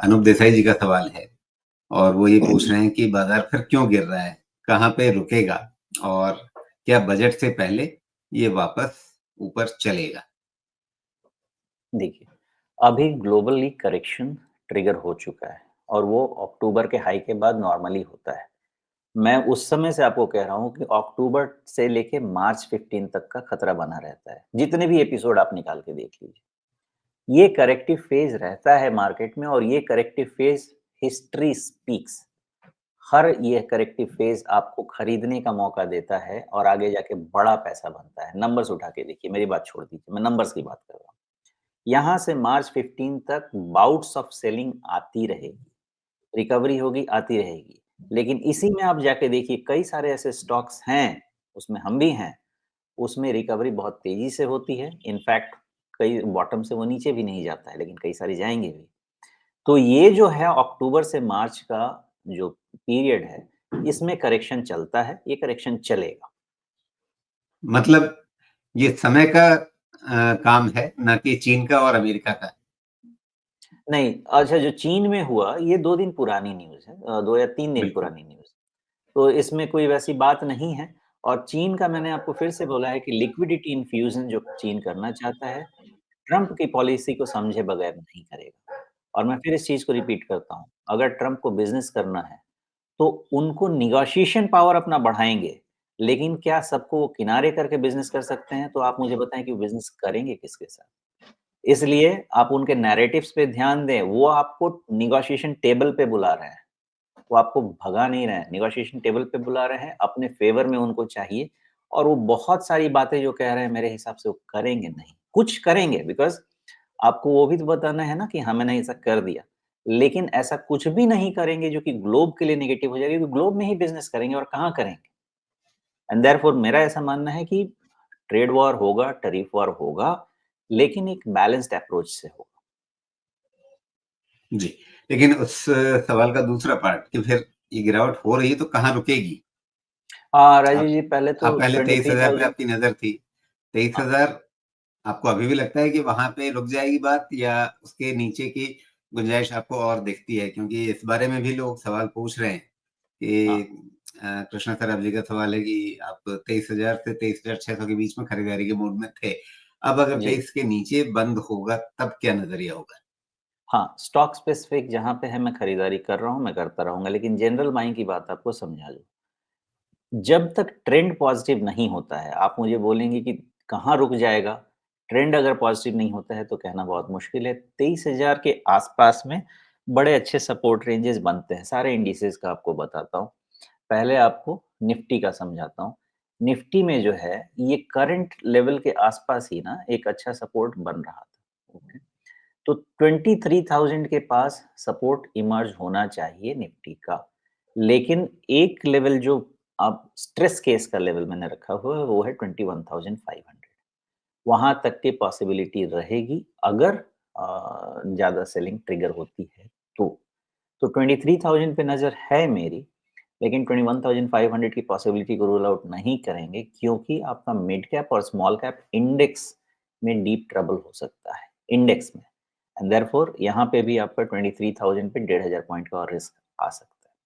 अनूप देसाई जी का सवाल है और वो ये पूछ रहे हैं कि बाजार फिर क्यों गिर रहा है, कहाँ पे रुकेगा और क्या बजट से पहले ये वापस ऊपर चलेगा? देखिए, अभी ग्लोबली करेक्शन ट्रिगर हो चुका है और वो अक्टूबर के हाई के बाद नॉर्मली होता है। मैं उस समय से आपको कह रहा हूँ कि अक्टूबर से लेके मार्च 15 तक का खतरा बना रहता है। जितने भी एपिसोड आप निकाल के देख लीजिए। ये करेक्टिव फेज रहता है मार्केट में और ये करेक्टिव फेज हिस्ट्री स्पीक्स। हर ये करेक्टिव फेज आपको खरीदने का मौका देता है और आगे जाके बड़ा पैसा बनता है। नंबर्स उठा के देखिए, मेरी बात छोड़ दीजिए, मैं नंबर्स की बात कर रहा हूँ। यहाँ से मार्च 15 तक बाउट्स ऑफ सेलिंग आती रहेगी, रिकवरी होगी, आती रहेगी। लेकिन इसी में आप जाके देखिए कई सारे ऐसे स्टॉक्स हैं, उसमें हम भी हैं, उसमें रिकवरी बहुत तेज़ी से होती है। इनफैक्ट कई बॉटम से वो नीचे भी नहीं जाता है, लेकिन कई सारी जाएँगे भी। तो ये जो है अक्टूबर से मार्च का जो पीरियड है, इसमें करेक्शन चलता है, ये करेक्शन चलेगा। मतलब ये समय का काम है, ना कि चीन का और अमेरिका का। नहीं, अच्छा जो चीन में हुआ, ये 2 दिन पुरानी न्यूज़ है 2 या 3 दिन बिल्कुल। पुरानी न्यूज़। तो इसमें कोई वैसी बात नहीं है और चीन का मैंने आपको फिर से बोला है कि लिक्विडिटी इन्फ्यूज़न जो चीन करना चाहता है, ट्रम्प की पॉलिसी को समझे बगैर नहीं करेगा। और मैं फिर इस चीज़ को रिपीट करता हूँ, अगर ट्रम्प को बिज़नेस करना है, तो उनको नेगोशिएशन पावर अपना बढ़ाएँगे, लेकिन क्या सबको वो किनारे करके बिज़नेस कर सकते हैं? तो आप मुझे बताएँ कि वो बिज़नेस करेंगे किसके साथ? इसलिए आप उनके नैरेटिव्स पे ध्यान दें, वो आपको नेगोशिएशन टेबल पे बुला रहे हैं। वो आपको भगा नहीं रहे हैं, नेगोशिएशन टेबल पे बुला रहे हैं, अपने फ़ेवर में उनको चाहिए और वो बहुत सारी बातें जो कह रहे हैं मेरे हिसाब से वो करेंगे नहीं। कुछ करेंगे बिकॉज़ आपको वो भी तो बताना है ना कि हाँ, मैंने ऐसा कर दिया। लेकिन ऐसा कुछ भी नहीं करेंगे जो कि ग्लोब के लिए नेगेटिव हो जाएगा क्योंकि ग्लोब में ही बिज़नेस करेंगे और कहाँ करेंगे? एंड देयरफॉर मेरा ऐसा मानना है कि ट्रेड वॉर होगा, टैरिफ वॉर होगा, लेकिन एक बैलेंस्ड अप्रोच से होगा। जी, लेकिन उस सवाल का दूसरा पार्ट कि फिर ये गिरावट हो रही है तो कहाँ रुकेगी? राजीव आप जी पहले तो पहले 23,000 पे 23,000 आपकी नज़र थी। हाँ, 23,000 आपको अभी भी लगता है कि वहाँ पे रुक जाएगी बात या उसके नीचे की गुंजाइश आपको और दिखती है? क्योंकि इस बारे में भी लोग सवाल पूछ रहे हैं हाँ, कि कृष्णा सराफ जी का सवाल है कि आप 23,000 से 23,600 के बीच में खरीदारी के मूड में थे। अब अगर जी। 23 के नीचे बंद होगा तब क्या नज़रिया होगा? हाँ, स्टॉक स्पेसिफिक जहाँ पे है मैं खरीदारी कर रहा हूँ, मैं करता रहूँगा, लेकिन जनरल बाइंग की बात आपको समझा दूँ। जब तक ट्रेंड पॉज़िटिव नहीं होता है, आप मुझे बोलेंगे कि कहाँ रुक जाएगा? ट्रेंड अगर पॉज़िटिव नहीं होता है तो कहना बहुत मुश्किल है। 23,000 के आस-पास में बड़े अच्छे सपोर्ट रेंजेस बनते हैं, सारे इंडिसेज़ का आपको बताता हूँ। पहले आपको निफ्टी का समझाता हूँ। निफ्टी में जो है, ये करंट लेवल के आस-पास ही ना एक अच्छा सपोर्ट बन रहा था। ओके। तो 23,000 के पास सपोर्ट इमर्ज होना चाहिए निफ्टी का। लेकिन एक लेवल जो अब स्ट्रेस केस का लेवल मैंने रखा हुआ है वो है 21,500। वहाँ तक की पॉसिबिलिटी रहेगी अगर ज़्यादा सेलिंग ट्रिगर होती है तो। तो 23,000 पे नज़र है मेरी, लेकिन 21,500 की पॉसिबिलिटी को रूल आउट नहीं करेंगे क्योंकि आपका मिड कैप और स्मॉल कैप इंडेक्स में डीप ट्रबल हो सकता है, इंडेक्स में। एंड देयरफॉर यहाँ पे भी आपका 23,000 पे 1,500 पॉइंट का और रिस्क आ सकता है।